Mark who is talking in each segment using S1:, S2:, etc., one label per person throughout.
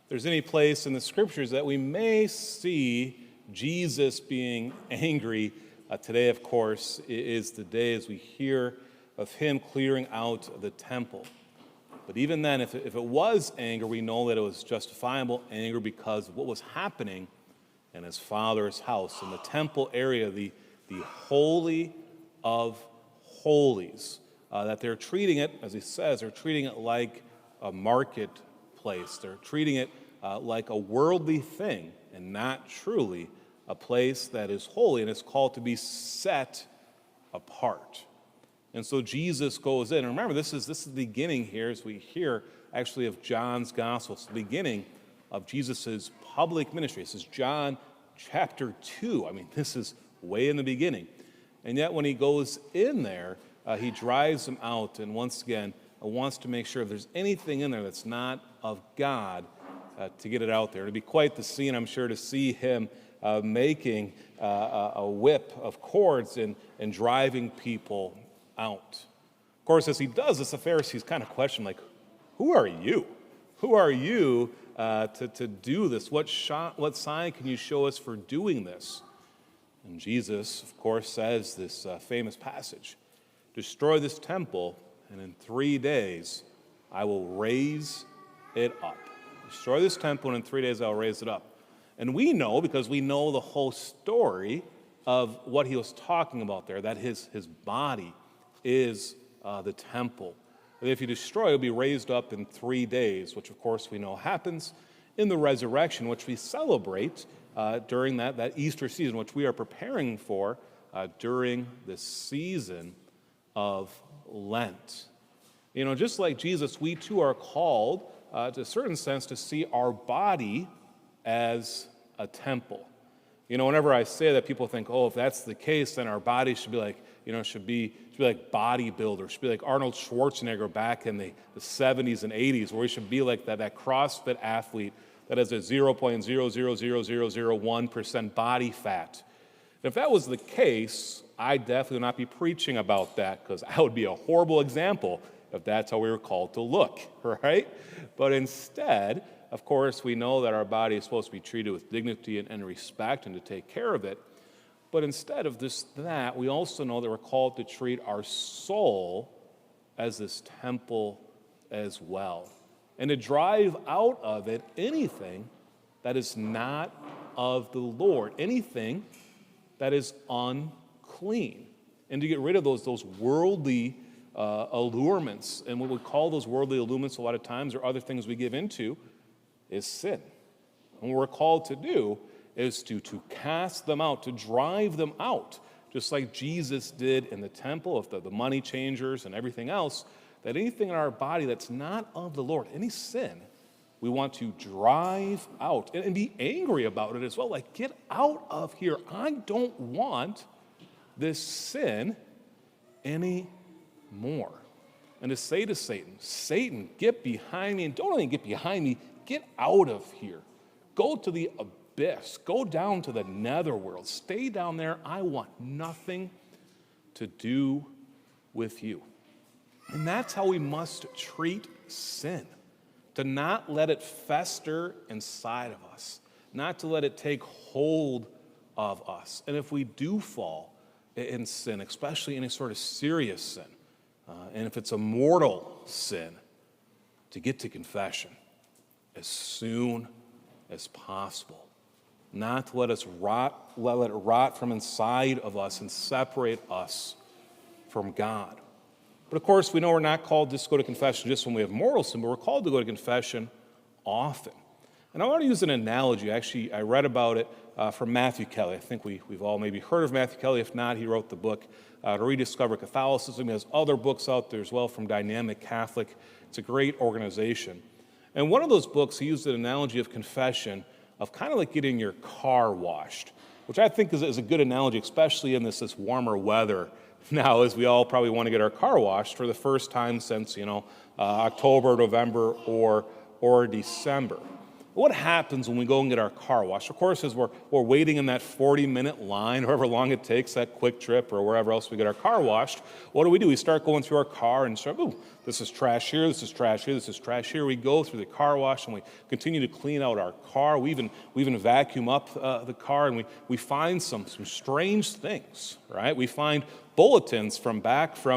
S1: there's any place in the Scriptures that we may see Jesus being angry, today, of course, is the day as we hear of him clearing out the temple. But even then, if it was anger, we know that it was justifiable anger because of what was happening in his Father's house, in the temple area, the Holy of Holies. That they're treating it, as he says, they're treating it like a marketplace. They're treating it like a worldly thing and not truly a place that is holy and is called to be set apart. And so Jesus goes in. And remember, this is the beginning here, as we hear actually of John's gospel. It's the beginning of Jesus' public ministry. This is John chapter 2. I mean, this is way in the beginning. And yet when he goes in there, he drives them out and once again wants to make sure if there's anything in there that's not of God, to get it out there. It'd be quite the scene, I'm sure, to see him making a whip of cords and driving people out. Of course, as he does this, the Pharisees kind of question, like, who are you? Who are you to do this? What sign can you show us for doing this? And Jesus, of course, says this famous passage, destroy this temple, and in 3 days I will raise it up. Destroy this temple, and in 3 days I will raise it up. And we know, because we know the whole story of what he was talking about there, that his body is the temple. That if you destroy it, it will be raised up in 3 days, which of course we know happens in the resurrection, which we celebrate during that Easter season, which we are preparing for during the season of Lent. You know, just like Jesus, we too are called to a certain sense to see our body as a temple. You know, whenever I say that, people think, oh, if that's the case, then our body should be like, you know, should be like bodybuilders, should be like Arnold Schwarzenegger back in the 70s and 80s, where we should be like that CrossFit athlete that has a 0.0000001% body fat. And if that was the case, I definitely would not be preaching about that, because I would be a horrible example if that's how we were called to look, right? But instead, of course, we know that our body is supposed to be treated with dignity and respect and to take care of it. But instead of that, we also know that we're called to treat our soul as this temple as well, and to drive out of it anything that is not of the Lord, anything that is unclean, and to get rid of those worldly allurements. And what we call those worldly allurements a lot of times, or other things we give into, is sin. And what we're called to do is to cast them out, to drive them out, just like Jesus did in the temple of the money changers and everything else, that anything in our body that's not of the Lord, any sin, we want to drive out and be angry about it as well. Like, get out of here. I don't want this sin anymore. And to say to Satan, Satan, get behind me, and don't only get behind me, get out of here. Go to the abyss. Go down to the netherworld. Stay down there. I want nothing to do with you. And that's how we must treat sin, to not let it fester inside of us, not to let it take hold of us. And if we do fall in sin, especially any sort of serious sin, and if it's a mortal sin, to get to confession as soon as possible. Not to let it rot from inside of us and separate us from God. But of course, we know we're not called just to go to confession just when we have mortal sin, but we're called to go to confession often. And I want to use an analogy. Actually, I read about it from Matthew Kelly. I think we've all maybe heard of Matthew Kelly. If not, he wrote the book To Rediscover Catholicism. He has other books out there as well from Dynamic Catholic. It's a great organization. And one of those books, he used an analogy of confession, of kind of like getting your car washed, which I think is a good analogy, especially in this warmer weather now, as we all probably want to get our car washed for the first time since, October, November, or December. What happens when we go and get our car washed? Of course, as we're waiting in that 40-minute line, however long it takes, that quick trip or wherever else we get our car washed, what do? We start going through our car and start, ooh, this is trash here, this is trash here, this is trash here. We go through the car wash and we continue to clean out our car. We even vacuum up the car, and we find some strange things, right? We find bulletins from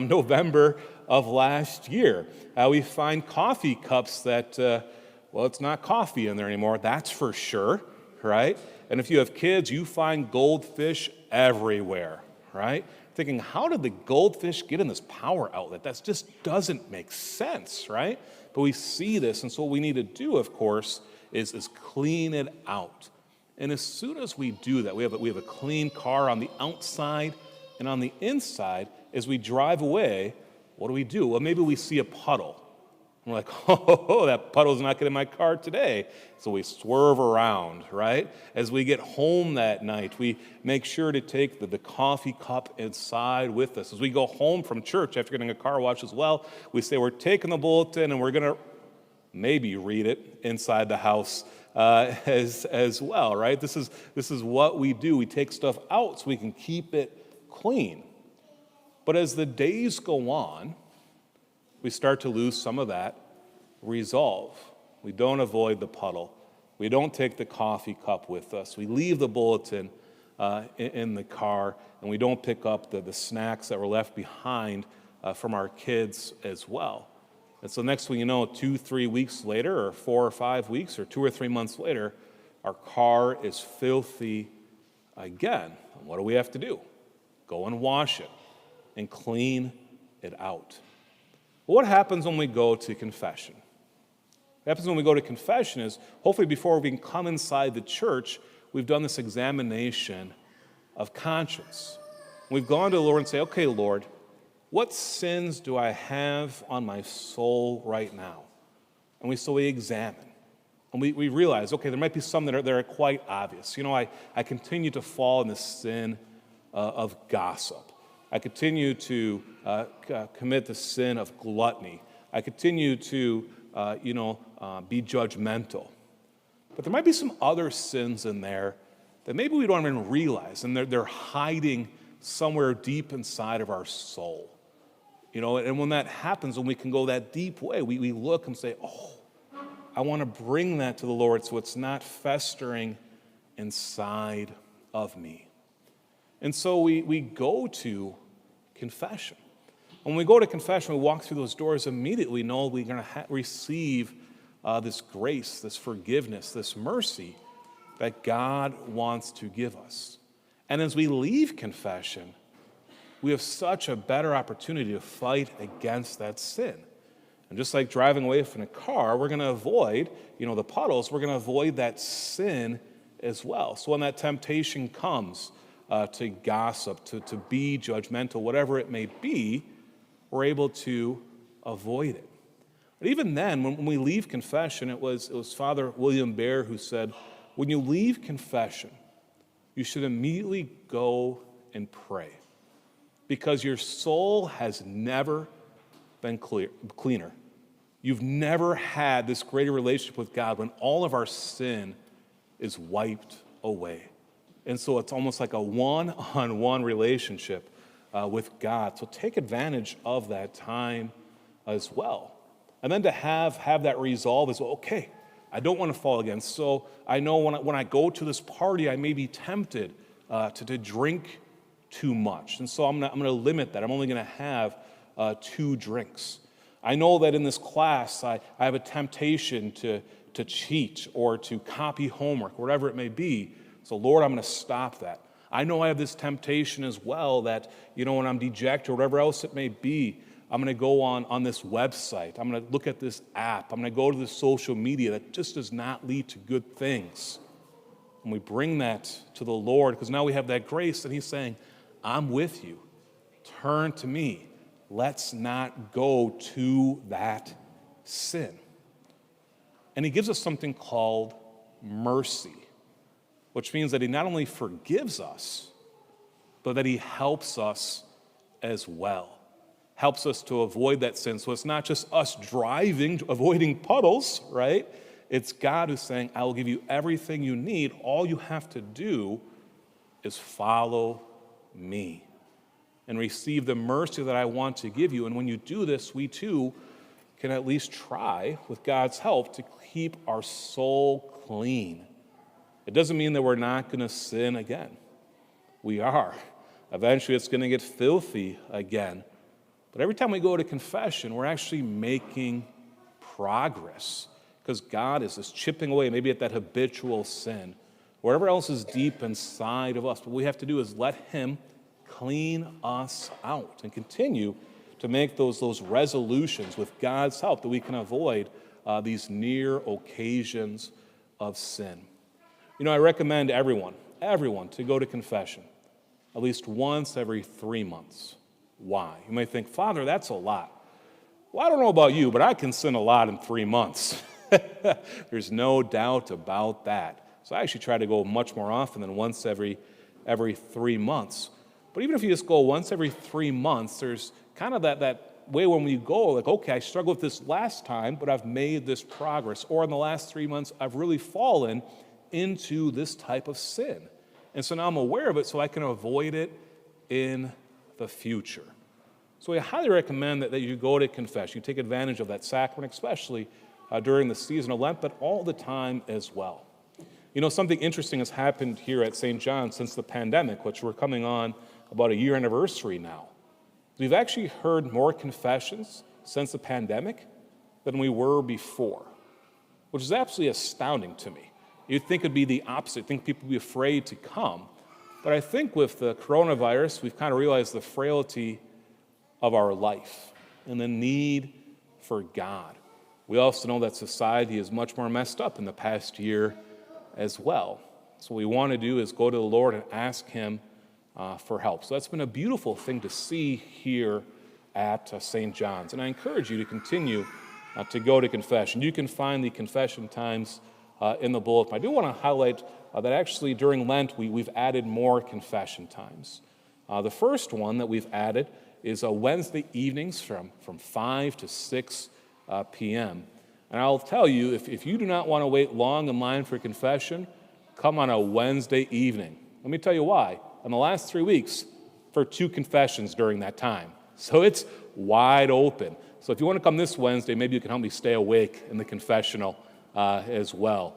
S1: November of last year. We find coffee cups that... well, it's not coffee in there anymore, that's for sure, right? And if you have kids, you find goldfish everywhere, right? Thinking, how did the goldfish get in this power outlet? That just doesn't make sense, right? But we see this, and so what we need to do, of course, is clean it out. And as soon as we do that, we have a clean car on the outside and on the inside. As we drive away, what do? Well, maybe we see a puddle. We're like, oh, that puddle's not getting in my car today. So we swerve around, right? As we get home that night, we make sure to take the coffee cup inside with us. As we go home from church after getting a car wash as well, we say we're taking the bulletin and we're going to maybe read it inside the house as well, right? This is what we do. We take stuff out so we can keep it clean. But as the days go on, we start to lose some of that resolve. We don't avoid the puddle. We don't take the coffee cup with us. We leave the bulletin in the car, and we don't pick up the snacks that were left behind from our kids as well. And so next thing you know, 2-3 weeks later, or 4 or 5 weeks, or 2 or 3 months later, our car is filthy again. And what do we have to do? Go and wash it and clean it out. What happens when we go to confession? What happens when we go to confession is, hopefully before we can come inside the church, we've done this examination of conscience. We've gone to the Lord and say, okay, Lord, what sins do I have on my soul right now? And we examine. And we realize, okay, there might be some that are quite obvious. You know, I continue to fall in the sin of gossip. I continue to commit the sin of gluttony. I continue to, be judgmental. But there might be some other sins in there that maybe we don't even realize, and they're hiding somewhere deep inside of our soul. You know, and when that happens, when we can go that deep way, we look and say, oh, I want to bring that to the Lord so it's not festering inside of me. And so we go to confession. When we go to confession, we walk through those doors, immediately know we're going to receive this grace, this forgiveness, this mercy that God wants to give us. And as we leave confession, we have such a better opportunity to fight against that sin. And just like driving away from a car, we're going to avoid, the puddles, we're going to avoid that sin as well. So when that temptation comes, to gossip, to be judgmental, whatever it may be, we're able to avoid it. But even then, when we leave confession, it was Father William Bear who said, when you leave confession, you should immediately go and pray, because your soul has never been cleaner. You've never had this greater relationship with God when all of our sin is wiped away. And so it's almost like a one-on-one relationship with God. So take advantage of that time as well. And then to have that resolve is, okay, I don't want to fall again. So I know when I go to this party, I may be tempted to drink too much. And so I'm going to limit that. I'm only going to have 2 drinks. I know that in this class, I have a temptation to cheat or to copy homework, whatever it may be. So, Lord, I'm going to stop that. I know I have this temptation as well that, when I'm dejected or whatever else it may be, I'm going to go on this website. I'm going to look at this app. I'm going to go to the social media that just does not lead to good things. And we bring that to the Lord, because now we have that grace, and He's saying, I'm with you. Turn to me. Let's not go to that sin. And He gives us something called mercy, which means that He not only forgives us, but that He helps us as well. Helps us to avoid that sin. So it's not just us avoiding puddles, right? It's God who's saying, I will give you everything you need. All you have to do is follow me and receive the mercy that I want to give you. And when you do this, we too can at least try, with God's help, to keep our soul clean. It doesn't mean that we're not going to sin again. We are. Eventually, it's going to get filthy again. But every time we go to confession, we're actually making progress because God is just chipping away maybe at that habitual sin, whatever else is deep inside of us. What we have to do is let Him clean us out and continue to make those resolutions with God's help that we can avoid these near occasions of sin. You know, I recommend everyone to go to confession at least once every 3 months. Why? You may think, Father, that's a lot. Well, I don't know about you, but I can sin a lot in 3 months. There's no doubt about that. So I actually try to go much more often than once every 3 months. But even if you just go once every 3 months, there's kind of that way when we go, like, okay, I struggled with this last time, but I've made this progress. Or in the last 3 months, I've really fallen into this type of sin. And so now I'm aware of it so I can avoid it in the future. So I highly recommend that you go to confession. You take advantage of that sacrament, especially during the season of Lent, but all the time as well. You know, something interesting has happened here at St. John's since the pandemic, which we're coming on about a year anniversary now. We've actually heard more confessions since the pandemic than we were before, which is absolutely astounding to me. You'd think it'd be the opposite. You'd think people would be afraid to come. But I think with the coronavirus, we've kind of realized the frailty of our life and the need for God. We also know that society is much more messed up in the past year as well. So what we want to do is go to the Lord and ask Him for help. So that's been a beautiful thing to see here at St. John's. And I encourage you to continue to go to confession. You can find the confession times in the bulletin. I do want to highlight that actually during Lent we've added more confession times. The first one that we've added is Wednesday evenings from 5 to 6 p.m. And I'll tell you, if you do not want to wait long in line for confession, come on a Wednesday evening. Let me tell you why. In the last 3 weeks, for 2 confessions during that time. So it's wide open. So if you want to come this Wednesday, maybe you can help me stay awake in the confessional as well.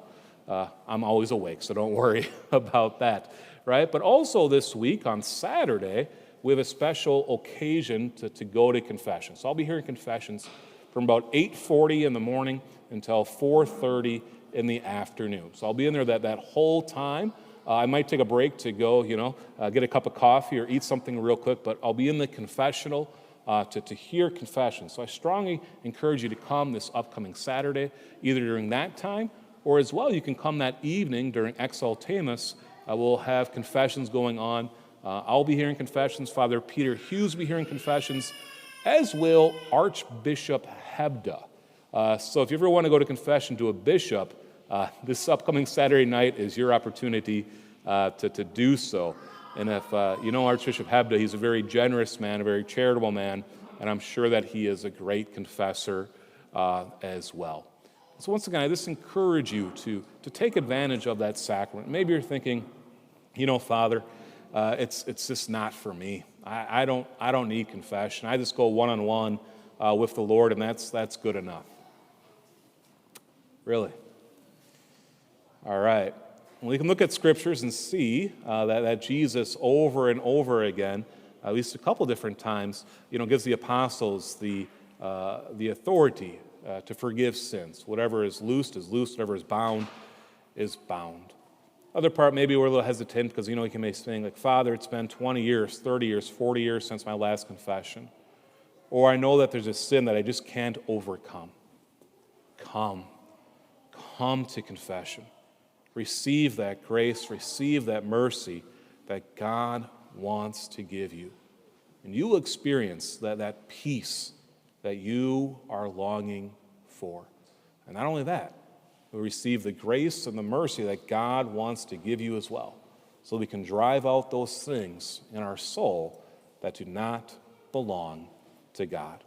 S1: I'm always awake, so don't worry about that, right? But also this week on Saturday, we have a special occasion to go to confession. So I'll be hearing confessions from about 8:40 in the morning until 4:30 in the afternoon. So I'll be in there that whole time. I might take a break to go, get a cup of coffee or eat something real quick, but I'll be in the confessional to hear confession. So I strongly encourage you to come this upcoming Saturday, either during that time or as well you can come that evening during Exaltamus. We'll have confessions going on. I'll be hearing confessions. Father Peter Hughes will be hearing confessions, as will Archbishop Hebda. So if you ever want to go to confession to a bishop, this upcoming Saturday night is your opportunity to do so. And if you know Archbishop Hebda, he's a very generous man, a very charitable man, and I'm sure that he is a great confessor as well. So once again, I just encourage you to take advantage of that sacrament. Maybe you're thinking, Father, it's just not for me. I don't need confession. I just go one-on-one with the Lord, and that's good enough. Really? All right. We can look at scriptures and see that Jesus over and over again, at least a couple different times, gives the apostles the authority to forgive sins. Whatever is loosed, whatever is bound. Other part, maybe we're a little hesitant because, he can be saying, like, Father, it's been 20 years, 30 years, 40 years since my last confession. Or I know that there's a sin that I just can't overcome. Come to confession. Receive that grace, receive that mercy that God wants to give you. And you will experience that peace that you are longing for. And not only that, you'll receive the grace and the mercy that God wants to give you as well, so we can drive out those things in our soul that do not belong to God.